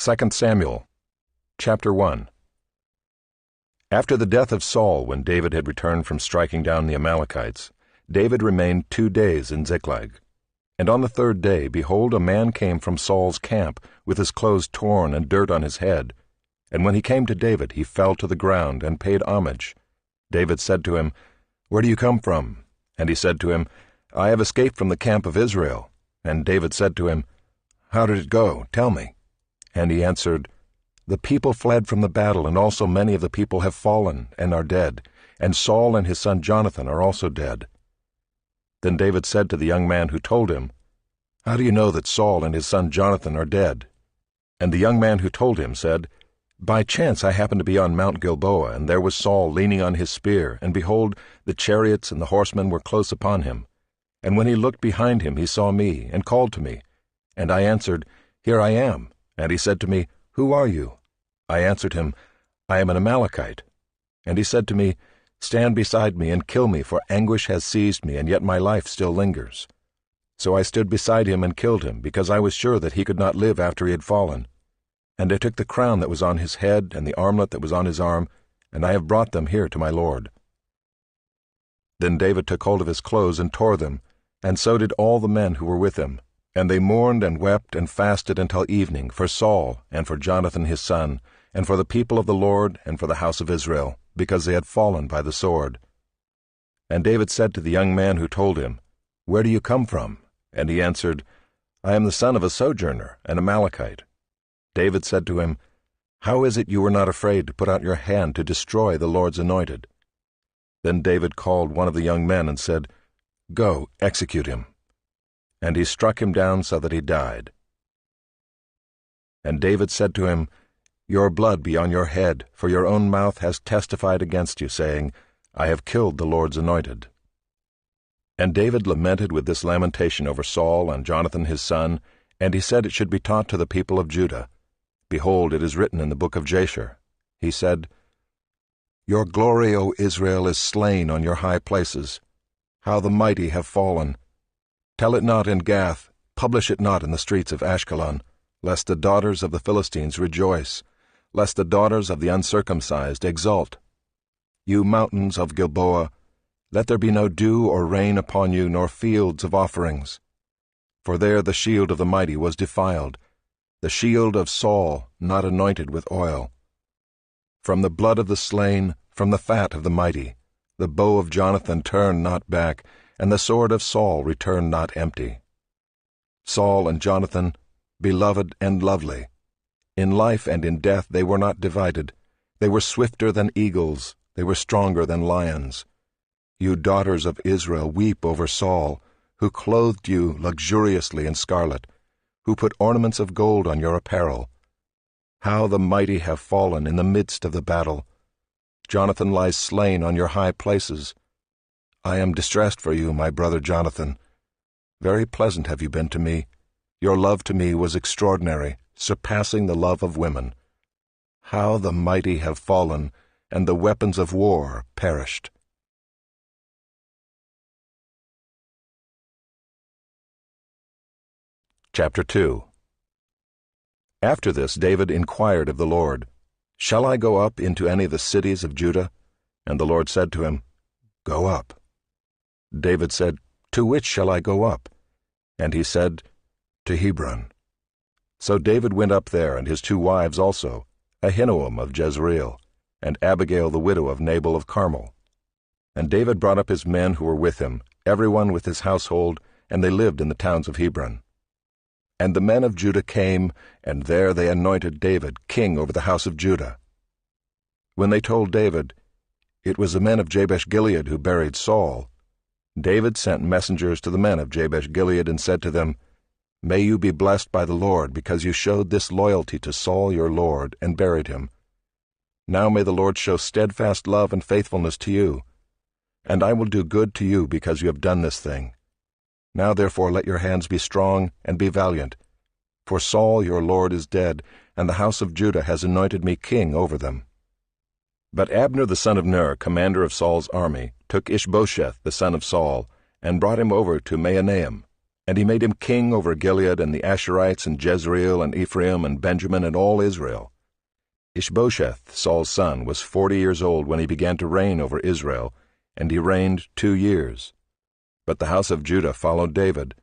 2 Samuel, chapter 1. After the death of Saul, when David had returned from striking down the Amalekites, David remained 2 days in Ziklag. And on the 3rd day, behold, a man came from Saul's camp, with his clothes torn and dirt on his head. And when he came to David, he fell to the ground and paid homage. David said to him, "Where do you come from?" And he said to him, "I have escaped from the camp of Israel." And David said to him, "How did it go? Tell me." And he answered, "The people fled from the battle, and also many of the people have fallen and are dead, and Saul and his son Jonathan are also dead." Then David said to the young man who told him, "How do you know that Saul and his son Jonathan are dead?" And the young man who told him said, "By chance I happened to be on Mount Gilboa, and there was Saul leaning on his spear, and behold, the chariots and the horsemen were close upon him. And when he looked behind him, he saw me, and called to me. And I answered, 'Here I am.' And he said to me, 'Who are you?' I answered him, 'I am an Amalekite.' And he said to me, 'Stand beside me and kill me, for anguish has seized me, and yet my life still lingers.' So I stood beside him and killed him, because I was sure that he could not live after he had fallen. And I took the crown that was on his head and the armlet that was on his arm, and I have brought them here to my lord." Then David took hold of his clothes and tore them, and so did all the men who were with him. And they mourned and wept and fasted until evening for Saul and for Jonathan his son, and for the people of the Lord and for the house of Israel, because they had fallen by the sword. And David said to the young man who told him, "Where do you come from?" And he answered, "I am the son of a sojourner, an Amalekite." David said to him, "How is it you were not afraid to put out your hand to destroy the Lord's anointed?" Then David called one of the young men and said, "Go, execute him." And he struck him down so that he died. And David said to him, "Your blood be on your head, for your own mouth has testified against you, saying, 'I have killed the Lord's anointed.'" And David lamented with this lamentation over Saul and Jonathan his son, and he said it should be taught to the people of Judah. Behold, it is written in the book of Jasher. He said, "Your glory, O Israel, is slain on your high places. How the mighty have fallen! Tell it not in Gath, publish it not in the streets of Ashkelon, lest the daughters of the Philistines rejoice, lest the daughters of the uncircumcised exult. You mountains of Gilboa, let there be no dew or rain upon you, nor fields of offerings. For there the shield of the mighty was defiled, the shield of Saul not anointed with oil. From the blood of the slain, from the fat of the mighty, the bow of Jonathan turned not back, and the sword of Saul returned not empty. Saul and Jonathan, beloved and lovely. In life and in death they were not divided. They were swifter than eagles, they were stronger than lions. You daughters of Israel, weep over Saul, who clothed you luxuriously in scarlet, who put ornaments of gold on your apparel. How the mighty have fallen in the midst of the battle! Jonathan lies slain on your high places. I am distressed for you, my brother Jonathan. Very pleasant have you been to me. Your love to me was extraordinary, surpassing the love of women. How the mighty have fallen, and the weapons of war perished." Chapter 2. After this David inquired of the Lord, "Shall I go up into any of the cities of Judah?" And the Lord said to him, "Go up." David said, "To which shall I go up?" And he said, "To Hebron." So David went up there, and his 2 wives also, Ahinoam of Jezreel, and Abigail the widow of Nabal of Carmel. And David brought up his men who were with him, every one with his household, and they lived in the towns of Hebron. And the men of Judah came, and there they anointed David king over the house of Judah. When they told David, "It was the men of Jabesh-Gilead who buried Saul," David sent messengers to the men of Jabesh-Gilead and said to them, "May you be blessed by the Lord, because you showed this loyalty to Saul your lord, and buried him. Now may the Lord show steadfast love and faithfulness to you, and I will do good to you because you have done this thing. Now therefore let your hands be strong, and be valiant. For Saul your lord is dead, and the house of Judah has anointed me king over them." But Abner the son of Ner, commander of Saul's army, took Ishbosheth the son of Saul, and brought him over to Mahanaim. And he made him king over Gilead and the Asherites and Jezreel and Ephraim and Benjamin and all Israel. Ishbosheth, Saul's son, was 40 years old when he began to reign over Israel, and he reigned 2 years. But the house of Judah followed David,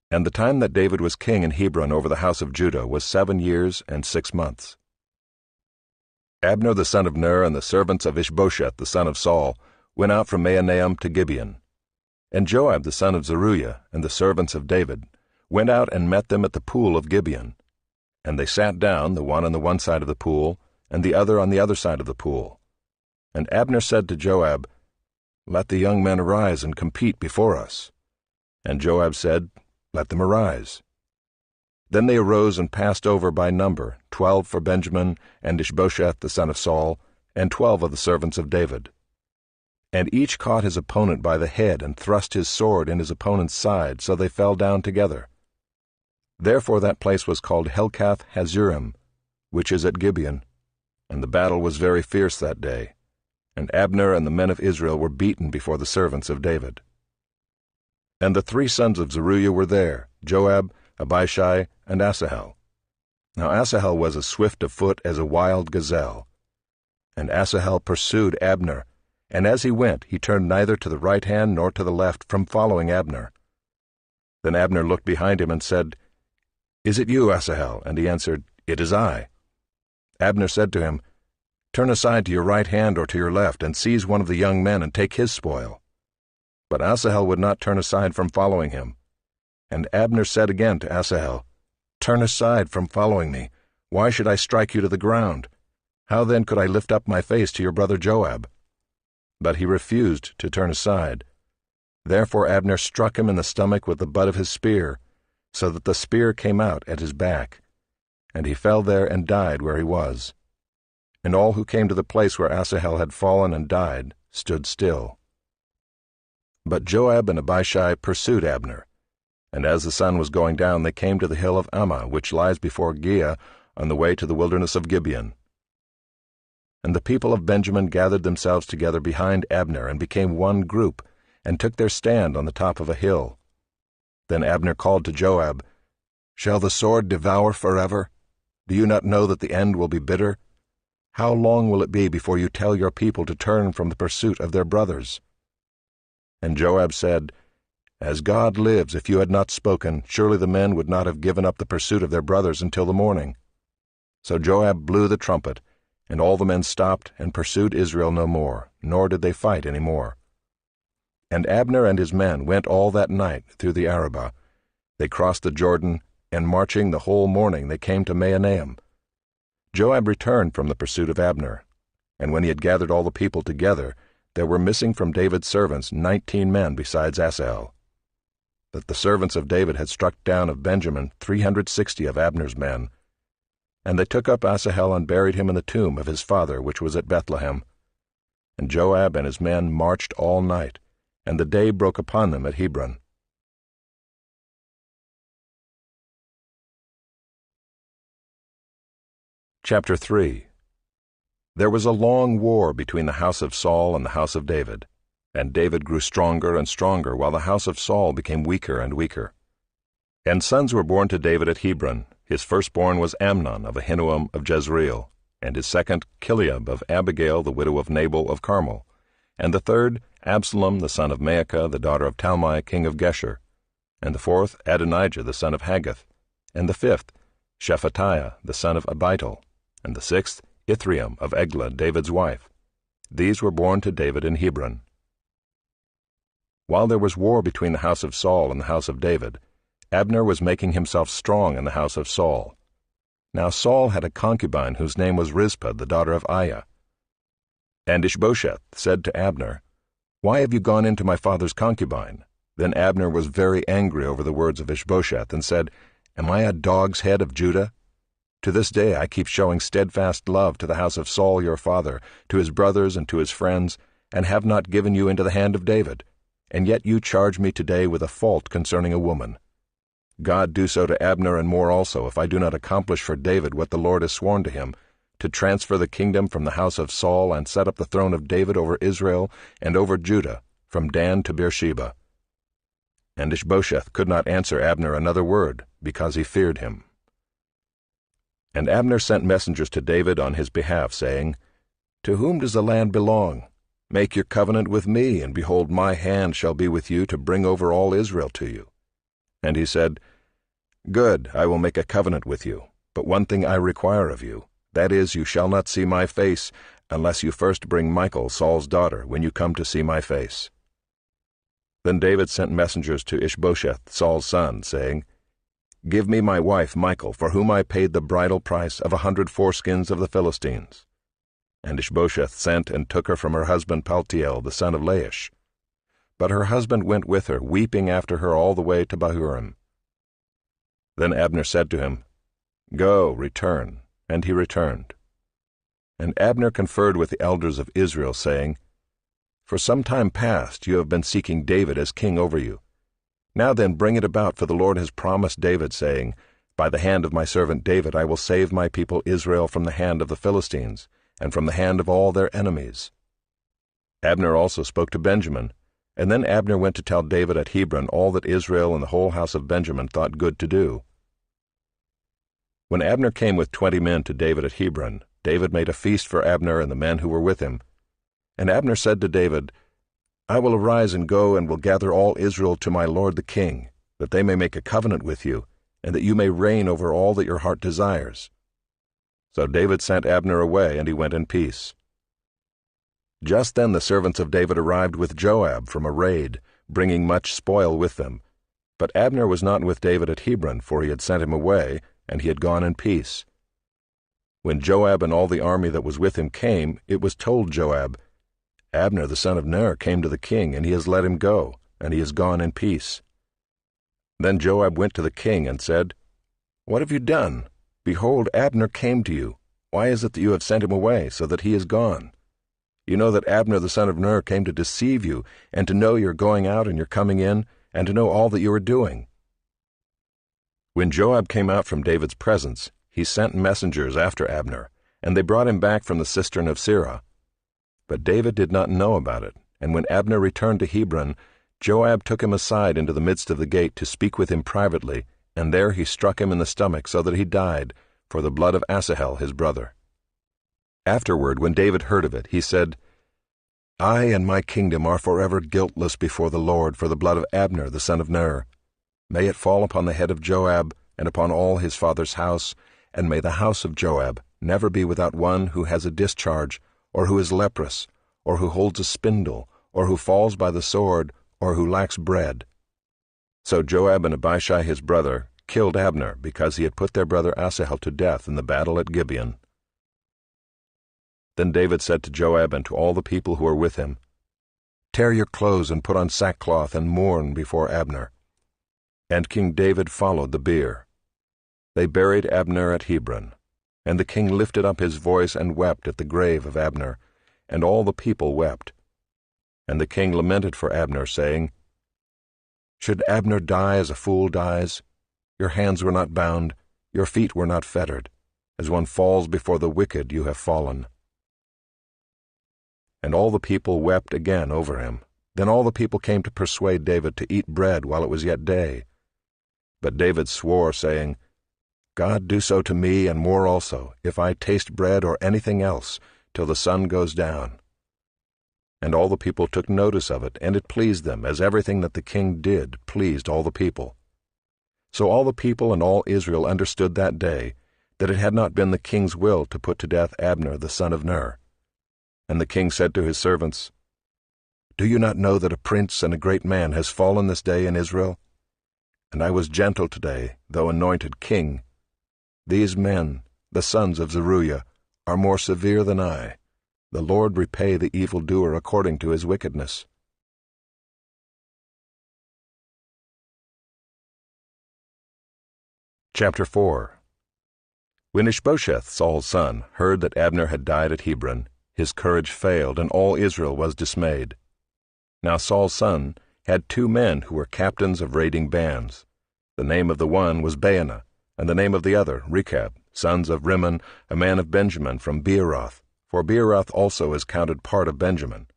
and the time that David was king in Hebron over the house of Judah was 7 years and 6 months. Abner the son of Ner and the servants of Ishbosheth the son of Saul went out from Mahanaim to Gibeon. And Joab the son of Zeruiah and the servants of David went out and met them at the pool of Gibeon. And they sat down, the one on the one side of the pool, and the other on the other side of the pool. And Abner said to Joab, "Let the young men arise and compete before us." And Joab said, "Let them arise." Then they arose and passed over by number, 12 for Benjamin, and Ishbosheth the son of Saul, and 12 of the servants of David. And each caught his opponent by the head and thrust his sword in his opponent's side, so they fell down together. Therefore that place was called Helkath Hazurim, which is at Gibeon. And the battle was very fierce that day, and Abner and the men of Israel were beaten before the servants of David. And the 3 sons of Zeruiah were there, Joab, Abishai, and Asahel. Now Asahel was as swift of foot as a wild gazelle. And Asahel pursued Abner, and as he went, he turned neither to the right hand nor to the left from following Abner. Then Abner looked behind him and said, "Is it you, Asahel?" And he answered, "It is I." Abner said to him, "Turn aside to your right hand or to your left, and seize one of the young men and take his spoil." But Asahel would not turn aside from following him. And Abner said again to Asahel, "Turn aside from following me. Why should I strike you to the ground? How then could I lift up my face to your brother Joab?" But he refused to turn aside. Therefore Abner struck him in the stomach with the butt of his spear, so that the spear came out at his back. And he fell there and died where he was. And all who came to the place where Asahel had fallen and died stood still. But Joab and Abishai pursued Abner. And as the sun was going down, they came to the hill of Ammah, which lies before Giah, on the way to the wilderness of Gibeon. And the people of Benjamin gathered themselves together behind Abner, and became one group, and took their stand on the top of a hill. Then Abner called to Joab, "Shall the sword devour forever? Do you not know that the end will be bitter? How long will it be before you tell your people to turn from the pursuit of their brothers?" And Joab said, "As God lives, if you had not spoken, surely the men would not have given up the pursuit of their brothers until the morning." So Joab blew the trumpet, and all the men stopped and pursued Israel no more, nor did they fight any more. And Abner and his men went all that night through the Arabah. They crossed the Jordan, and marching the whole morning they came to Mahanaim. Joab returned from the pursuit of Abner, and when he had gathered all the people together, there were missing from David's servants 19 men besides Asahel. That the servants of David had struck down of Benjamin 360 of Abner's men. And they took up Asahel and buried him in the tomb of his father, which was at Bethlehem. And Joab and his men marched all night, and the day broke upon them at Hebron. Chapter 3. There was a long war between the house of Saul and the house of David, and David grew stronger and stronger, while the house of Saul became weaker and weaker. And sons were born to David at Hebron. His firstborn was Amnon of Ahinoam of Jezreel, and his second Chileab of Abigail the widow of Nabal of Carmel, and the third Absalom the son of Maacah the daughter of Talmai king of Geshur, and the fourth Adonijah the son of Haggith, and the fifth Shephatiah the son of Abital, and the sixth Ithream of Eglah David's wife. These were born to David in Hebron. While there was war between the house of Saul and the house of David, Abner was making himself strong in the house of Saul. Now Saul had a concubine whose name was Rizpah, the daughter of Aiah. And Ishbosheth said to Abner, "Why have you gone into my father's concubine?" Then Abner was very angry over the words of Ishbosheth, and said, "Am I a dog's head of Judah? To this day I keep showing steadfast love to the house of Saul your father, to his brothers and to his friends, and have not given you into the hand of David. And yet you charge me today with a fault concerning a woman. God do so to Abner and more also, if I do not accomplish for David what the Lord has sworn to him, to transfer the kingdom from the house of Saul and set up the throne of David over Israel and over Judah, from Dan to Beersheba." And Ishbosheth could not answer Abner another word, because he feared him. And Abner sent messengers to David on his behalf, saying, To whom does the land belong? Make your covenant with me, and behold, my hand shall be with you to bring over all Israel to you. And he said, Good, I will make a covenant with you, but one thing I require of you, that is, you shall not see my face, unless you first bring Michal, Saul's daughter, when you come to see my face. Then David sent messengers to Ishbosheth, Saul's son, saying, Give me my wife Michal, for whom I paid the bridal price of 100 foreskins of the Philistines. And Ishbosheth sent and took her from her husband Paltiel, the son of Laish. But her husband went with her, weeping after her all the way to Bahurim. Then Abner said to him, Go, return. And he returned. And Abner conferred with the elders of Israel, saying, For some time past you have been seeking David as king over you. Now then bring it about, for the Lord has promised David, saying, By the hand of my servant David I will save my people Israel from the hand of the Philistines, and from the hand of all their enemies. Abner also spoke to Benjamin, and then Abner went to tell David at Hebron all that Israel and the whole house of Benjamin thought good to do. When Abner came with 20 men to David at Hebron, David made a feast for Abner and the men who were with him. And Abner said to David, I will arise and go and will gather all Israel to my lord the king, that they may make a covenant with you, and that you may reign over all that your heart desires. So David sent Abner away, and he went in peace. Just then the servants of David arrived with Joab from a raid, bringing much spoil with them. But Abner was not with David at Hebron, for he had sent him away, and he had gone in peace. When Joab and all the army that was with him came, it was told Joab, Abner the son of Ner came to the king, and he has let him go, and he has gone in peace. Then Joab went to the king and said, What have you done? Behold, Abner came to you. Why is it that you have sent him away, so that he is gone? You know that Abner the son of Ner came to deceive you, and to know your going out and your coming in, and to know all that you are doing. When Joab came out from David's presence, he sent messengers after Abner, and they brought him back from the cistern of Sirah. But David did not know about it, and when Abner returned to Hebron, Joab took him aside into the midst of the gate to speak with him privately, and there he struck him in the stomach so that he died, for the blood of Asahel his brother. Afterward, when David heard of it, he said, I and my kingdom are forever guiltless before the Lord for the blood of Abner the son of Ner. May it fall upon the head of Joab, and upon all his father's house, and may the house of Joab never be without one who has a discharge, or who is leprous, or who holds a spindle, or who falls by the sword, or who lacks bread. So Joab and Abishai his brother killed Abner, because he had put their brother Asahel to death in the battle at Gibeon. Then David said to Joab and to all the people who were with him, Tear your clothes and put on sackcloth and mourn before Abner. And King David followed the bier. They buried Abner at Hebron. And the king lifted up his voice and wept at the grave of Abner, and all the people wept. And the king lamented for Abner, saying, Should Abner die as a fool dies? Your hands were not bound, your feet were not fettered. As one falls before the wicked, you have fallen. And all the people wept again over him. Then all the people came to persuade David to eat bread while it was yet day. But David swore, saying, God do so to me and more also, if I taste bread or anything else, till the sun goes down. And all the people took notice of it, and it pleased them, as everything that the king did pleased all the people. So all the people and all Israel understood that day that it had not been the king's will to put to death Abner the son of Ner. And the king said to his servants, Do you not know that a prince and a great man has fallen this day in Israel? And I was gentle today, though anointed king. These men, the sons of Zeruiah, are more severe than I. The Lord repay the evildoer according to his wickedness. Chapter 4. When Ishbosheth, Saul's son, heard that Abner had died at Hebron, his courage failed, and all Israel was dismayed. Now Saul's son had 2 men who were captains of raiding bands. The name of the one was Baanah, and the name of the other Rechab, sons of Rimmon, a man of Benjamin from Beeroth, for Beeroth also is counted part of Benjamin.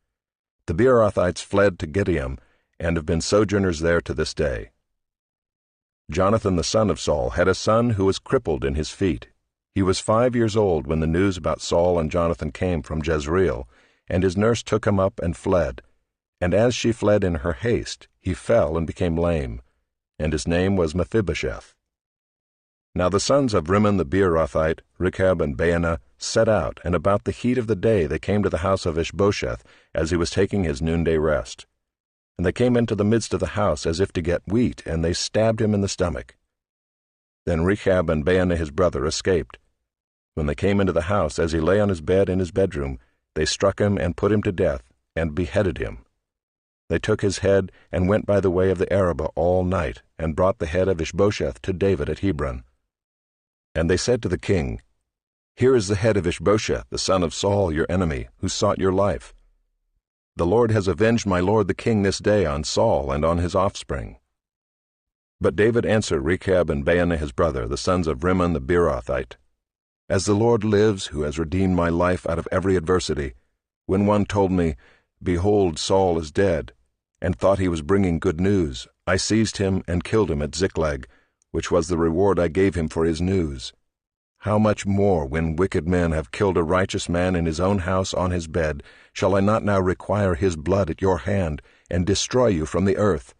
The Beerothites fled to Gideon, and have been sojourners there to this day. Jonathan the son of Saul had a son who was crippled in his feet. He was 5 years old when the news about Saul and Jonathan came from Jezreel, and his nurse took him up and fled. And as she fled in her haste, he fell and became lame, and his name was Mephibosheth. Now the sons of Rimmon the Beerothite, Rechab and Baanah, set out, and about the heat of the day they came to the house of Ishbosheth, as he was taking his noonday rest. And they came into the midst of the house as if to get wheat, and they stabbed him in the stomach. Then Rechab and Baanah his brother escaped. When they came into the house, as he lay on his bed in his bedroom, they struck him and put him to death, and beheaded him. They took his head and went by the way of the Arabah all night, and brought the head of Ishbosheth to David at Hebron. And they said to the king, Here is the head of Ishbosheth, the son of Saul, your enemy, who sought your life. The Lord has avenged my lord the king this day on Saul and on his offspring. But David answered Rechab and Baanah his brother, the sons of Rimmon the Beerothite, As the Lord lives, who has redeemed my life out of every adversity, when one told me, Behold, Saul is dead, and thought he was bringing good news, I seized him and killed him at Ziklag, which was the reward I gave him for his news. How much more, when wicked men have killed a righteous man in his own house on his bed, shall I not now require his blood at your hand, and destroy you from the earth?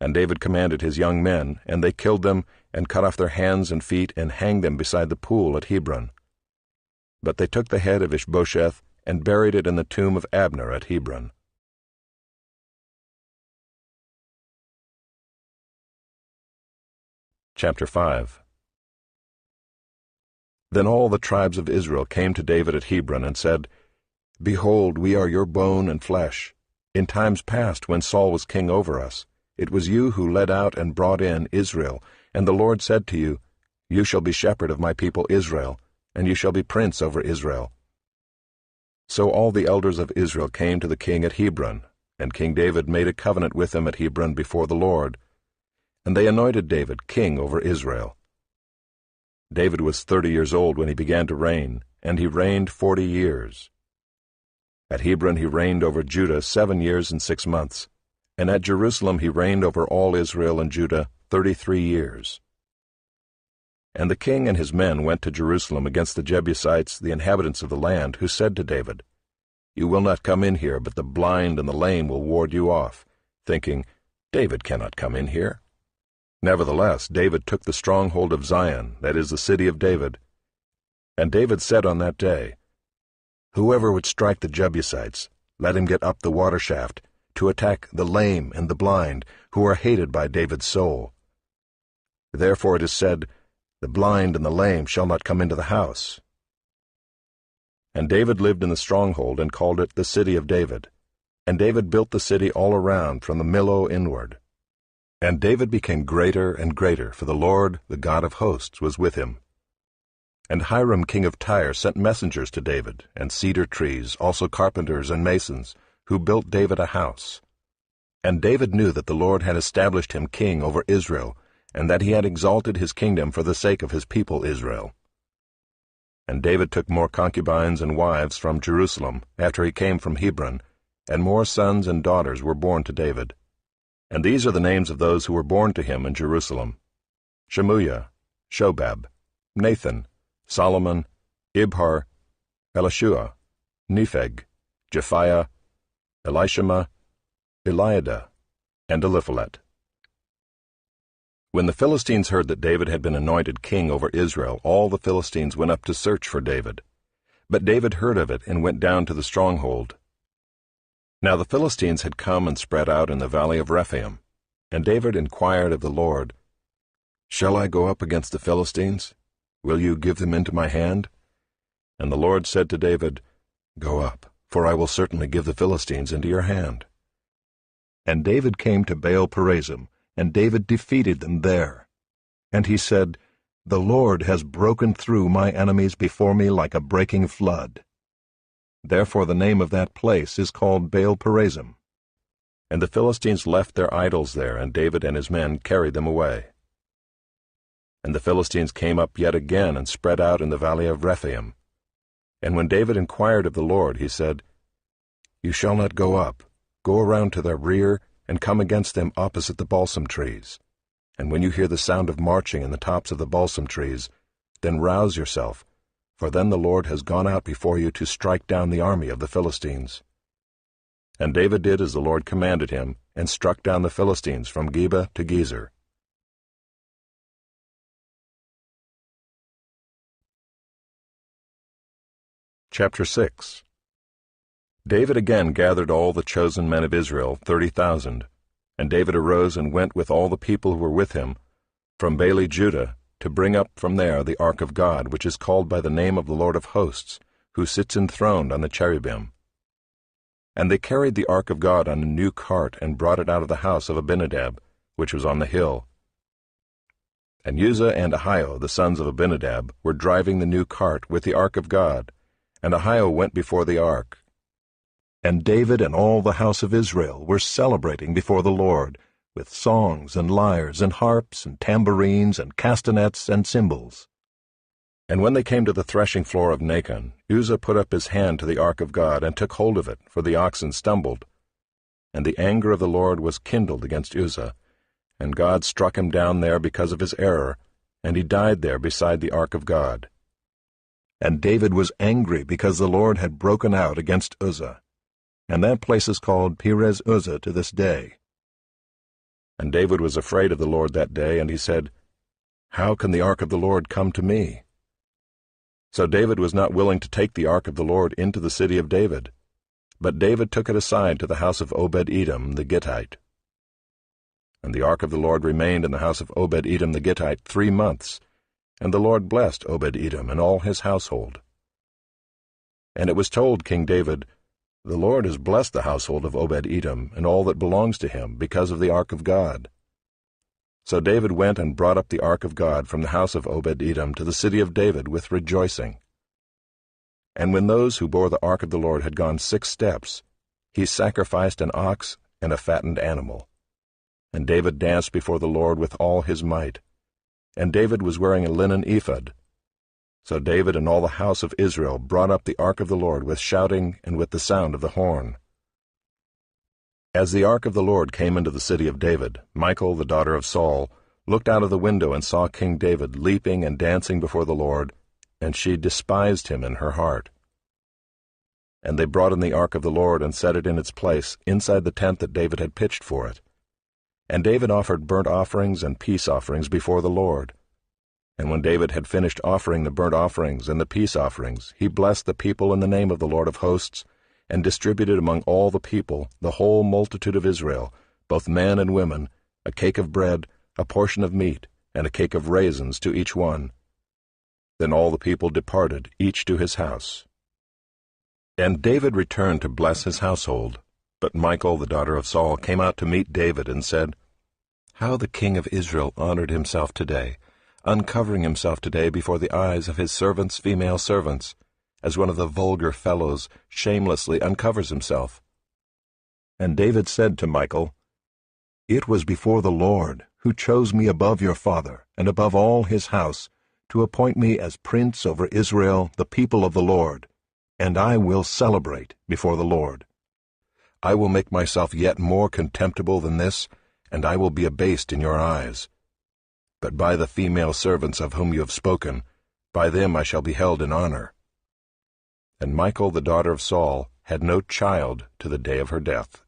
And David commanded his young men, and they killed them, and cut off their hands and feet, and hanged them beside the pool at Hebron. But they took the head of Ishbosheth, and buried it in the tomb of Abner at Hebron. Chapter 5. Then all the tribes of Israel came to David at Hebron and said, Behold, we are your bone and flesh. In times past, when Saul was king over us, it was you who led out and brought in Israel, and the Lord said to you, You shall be shepherd of my people Israel, and you shall be prince over Israel. So all the elders of Israel came to the king at Hebron, and King David made a covenant with them at Hebron before the Lord. And they anointed David king over Israel. David was 30 years old when he began to reign, and he reigned 40 years. At Hebron he reigned over Judah 7 years and 6 months, and at Jerusalem he reigned over all Israel and Judah 33 years. And the king and his men went to Jerusalem against the Jebusites, the inhabitants of the land, who said to David, You will not come in here, but the blind and the lame will ward you off, thinking, David cannot come in here. Nevertheless, David took the stronghold of Zion, that is the city of David. And David said on that day, Whoever would strike the Jebusites, let him get up the water shaft, to attack the lame and the blind, who are hated by David's soul. Therefore it is said, The blind and the lame shall not come into the house. And David lived in the stronghold, and called it the city of David. And David built the city all around, from the Millo inward. And David became greater and greater, for the Lord, the God of hosts, was with him. And Hiram king of Tyre sent messengers to David, and cedar trees, also carpenters and masons, who built David a house. And David knew that the Lord had established him king over Israel, and that he had exalted his kingdom for the sake of his people Israel. And David took more concubines and wives from Jerusalem, after he came from Hebron, and more sons and daughters were born to David. And these are the names of those who were born to him in Jerusalem: Shemuiah, Shobab, Nathan, Solomon, Ibhar, Elishua, Nepheg, Japhiah, Elishama, Eliada, and Eliphalet. When the Philistines heard that David had been anointed king over Israel, all the Philistines went up to search for David. But David heard of it and went down to the stronghold. Now the Philistines had come and spread out in the valley of Rephaim, and David inquired of the Lord, Shall I go up against the Philistines? Will you give them into my hand? And the Lord said to David, Go up, for I will certainly give the Philistines into your hand. And David came to Baal-perazim, and David defeated them there. And he said, The Lord has broken through my enemies before me like a breaking flood. Therefore the name of that place is called Baal-perazim. And the Philistines left their idols there, and David and his men carried them away. And the Philistines came up yet again and spread out in the valley of Rephaim. And when David inquired of the Lord, he said, You shall not go up. Go around to their rear, and come against them opposite the balsam trees. And when you hear the sound of marching in the tops of the balsam trees, then rouse yourself, for then the Lord has gone out before you to strike down the army of the Philistines." And David did as the Lord commanded him, and struck down the Philistines from Geba to Gezer. Chapter 6. David again gathered all the chosen men of Israel, 30,000. And David arose and went with all the people who were with him from Baale Judah, to bring up from there the ark of God, which is called by the name of the Lord of hosts, who sits enthroned on the cherubim. And they carried the ark of God on a new cart, and brought it out of the house of Abinadab, which was on the hill. And Uzzah and Ahio, the sons of Abinadab, were driving the new cart with the ark of God, and Ahio went before the ark. And David and all the house of Israel were celebrating before the Lord, with songs and lyres and harps and tambourines and castanets and cymbals. And when they came to the threshing floor of Nacon, Uzzah put up his hand to the ark of God, and took hold of it, for the oxen stumbled. And the anger of the Lord was kindled against Uzzah, and God struck him down there because of his error, and he died there beside the ark of God. And David was angry because the Lord had broken out against Uzzah. And that place is called Perez Uzzah to this day. And David was afraid of the Lord that day, and he said, "How can the ark of the Lord come to me?" So David was not willing to take the ark of the Lord into the city of David, but David took it aside to the house of Obed-Edom the Gittite. And the ark of the Lord remained in the house of Obed-Edom the Gittite 3 months, and the Lord blessed Obed-Edom and all his household. And it was told King David, "The Lord has blessed the household of Obed-Edom and all that belongs to him because of the ark of God." So David went and brought up the ark of God from the house of Obed-Edom to the city of David with rejoicing. And when those who bore the ark of the Lord had gone 6 steps, he sacrificed an ox and a fattened animal. And David danced before the Lord with all his might. And David was wearing a linen ephod. So David and all the house of Israel brought up the ark of the Lord with shouting and with the sound of the horn. As the ark of the Lord came into the city of David, Michal, the daughter of Saul, looked out of the window and saw King David leaping and dancing before the Lord, and she despised him in her heart. And they brought in the ark of the Lord and set it in its place inside the tent that David had pitched for it. And David offered burnt offerings and peace offerings before the Lord. And when David had finished offering the burnt offerings and the peace offerings, he blessed the people in the name of the Lord of hosts, and distributed among all the people, the whole multitude of Israel, both men and women, a cake of bread, a portion of meat, and a cake of raisins to each one. Then all the people departed, each to his house. And David returned to bless his household. But Michal, the daughter of Saul, came out to meet David and said, "How the king of Israel honored himself today, uncovering himself today before the eyes of his servants' female servants, as one of the vulgar fellows shamelessly uncovers himself." And David said to Michal, "It was before the Lord, who chose me above your father, and above all his house, to appoint me as prince over Israel, the people of the Lord, and I will celebrate before the Lord. I will make myself yet more contemptible than this, and I will be abased in your eyes. But by the female servants of whom you have spoken, by them I shall be held in honor." And Michal, the daughter of Saul, had no child to the day of her death.